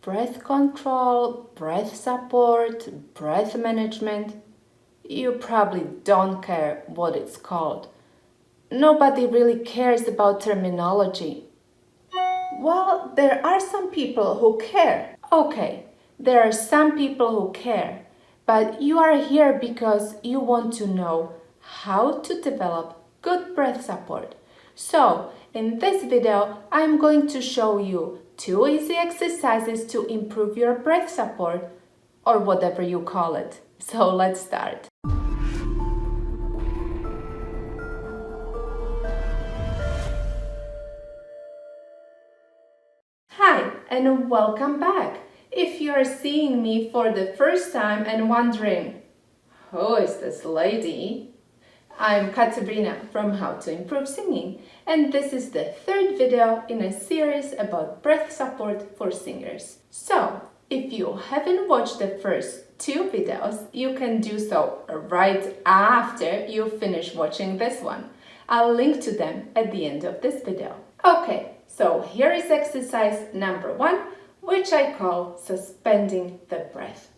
breath control, breath support, breath management. You probably don't care what it's called. Nobody really cares about terminology. Well, there are some people who care. Okay, there are some people who care, but you are here because you want to know how to develop good breath support. So, in this video, I'm going to show you 2 easy exercises to improve your breath support, or whatever you call it. So let's start. Hi, and welcome back. If you are seeing me for the first time and wondering, who is this lady? I'm Katarina from How to Improve Singing, and this is the 3rd video in a series about breath support for singers. So, if you haven't watched the first 2 videos, you can do so right after you finish watching this one. I'll link to them at the end of this video. Okay, so here is exercise number 1, which I call suspending the breath.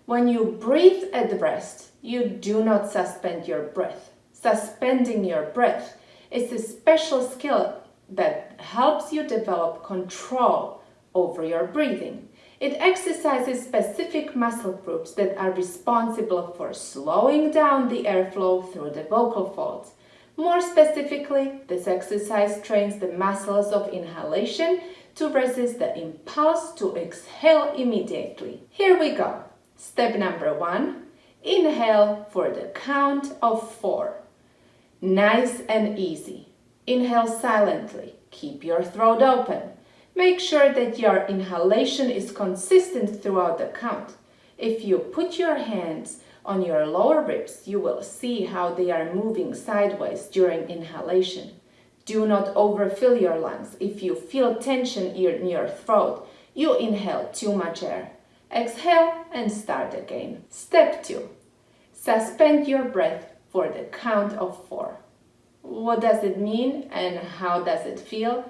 When you breathe at rest, you do not suspend your breath. Suspending your breath is a special skill that helps you develop control over your breathing. It exercises specific muscle groups that are responsible for slowing down the airflow through the vocal folds. More specifically, this exercise trains the muscles of inhalation to resist the impulse to exhale immediately. Here we go. Step number 1. Inhale for the count of 4. Nice and easy. Inhale silently. Keep your throat open. Make sure that your inhalation is consistent throughout the count. If you put your hands on your lower ribs, you will see how they are moving sideways during inhalation. Do not overfill your lungs. If you feel tension in your throat, you inhale too much air. Exhale and start again. Step 2. Suspend your breath for the count of 4. What does it mean and how does it feel?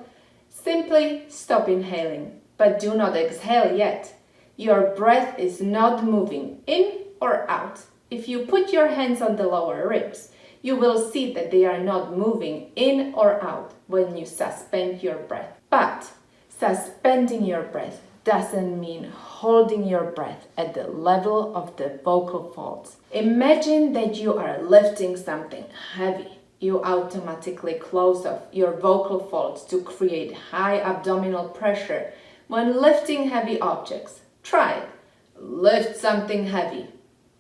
Simply stop inhaling, but do not exhale yet. Your breath is not moving in or out. If you put your hands on the lower ribs, you will see that they are not moving in or out when you suspend your breath. But suspending your breath doesn't mean holding your breath at the level of the vocal folds. Imagine that you are lifting something heavy. You automatically close off your vocal folds to create high abdominal pressure when lifting heavy objects. Try it. Lift something heavy.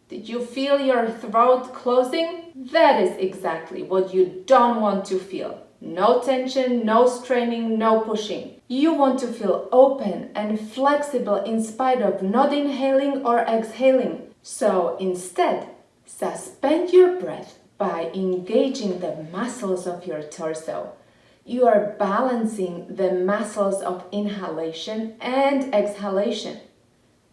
Did you feel your throat closing? That is exactly what you don't want to feel. No tension, no straining, no pushing. You want to feel open and flexible in spite of not inhaling or exhaling. So instead, suspend your breath by engaging the muscles of your torso. You are balancing the muscles of inhalation and exhalation.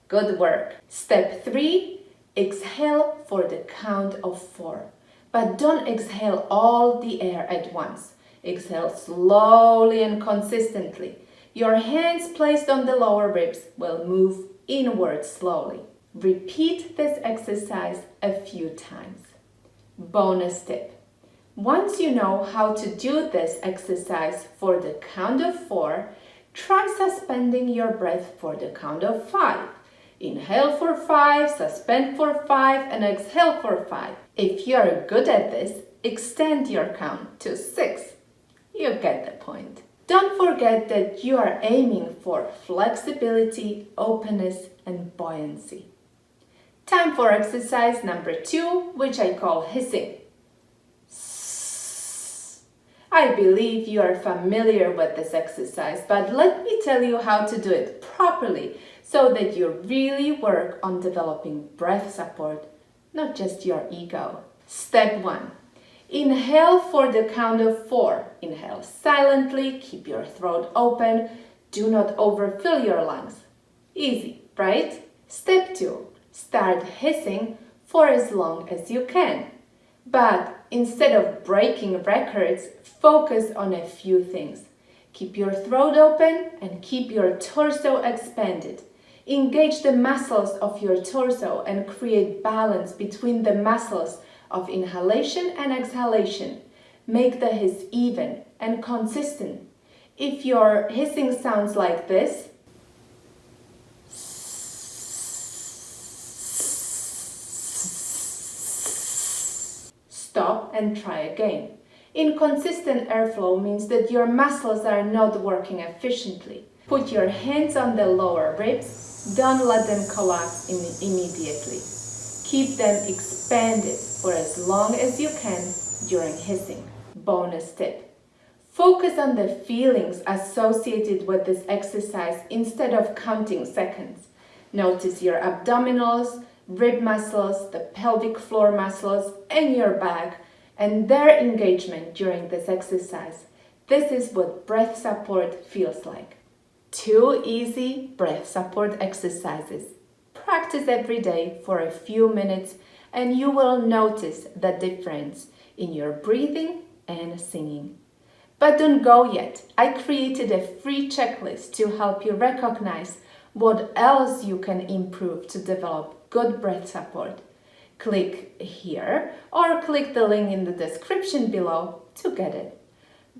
Good work. Step 3. Exhale for the count of 4. But don't exhale all the air at once. Exhale slowly and consistently. Your hands placed on the lower ribs will move inward slowly. Repeat this exercise a few times. Bonus tip. Once you know how to do this exercise for the count of 4, try suspending your breath for the count of 5. Inhale for 5, suspend for 5, and exhale for 5. If you are good at this, extend your count to 6. You get the point. Don't forget that you are aiming for flexibility, openness, and buoyancy. Time for exercise number 2, which I call hissing. I believe you are familiar with this exercise, but let me tell you how to do it properly so that you really work on developing breath support, not just your ego. Step 1. Inhale for the count of 4. Inhale silently, keep your throat open, do not overfill your lungs. Easy, right? Step 2. Start hissing for as long as you can. But instead of breaking records, focus on a few things. Keep your throat open and keep your torso expanded. Engage the muscles of your torso and create balance between the muscles of inhalation and exhalation. Make the hiss even and consistent. If your hissing sounds like this, stop and try again. Inconsistent airflow means that your muscles are not working efficiently. Put your hands on the lower ribs. Don't let them collapse immediately. Keep them expanded for as long as you can during hissing. Bonus tip. Focus on the feelings associated with this exercise instead of counting seconds. Notice your abdominals, rib muscles, the pelvic floor muscles, and your back, and their engagement during this exercise. This is what breath support feels like. 2 easy breath support exercises. Practice every day for a few minutes and you will notice the difference in your breathing and singing. But don't go yet. I created a free checklist to help you recognize what else you can improve to develop good breath support. Click here or click the link in the description below to get it.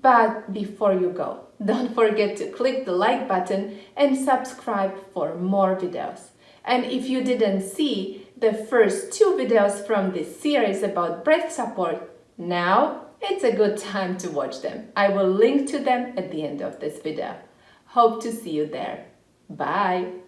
But before you go, don't forget to click the like button and subscribe for more videos. And if you didn't see the first 2 videos from this series about breath support, now it's a good time to watch them. I will link to them at the end of this video. Hope to see you there. Bye!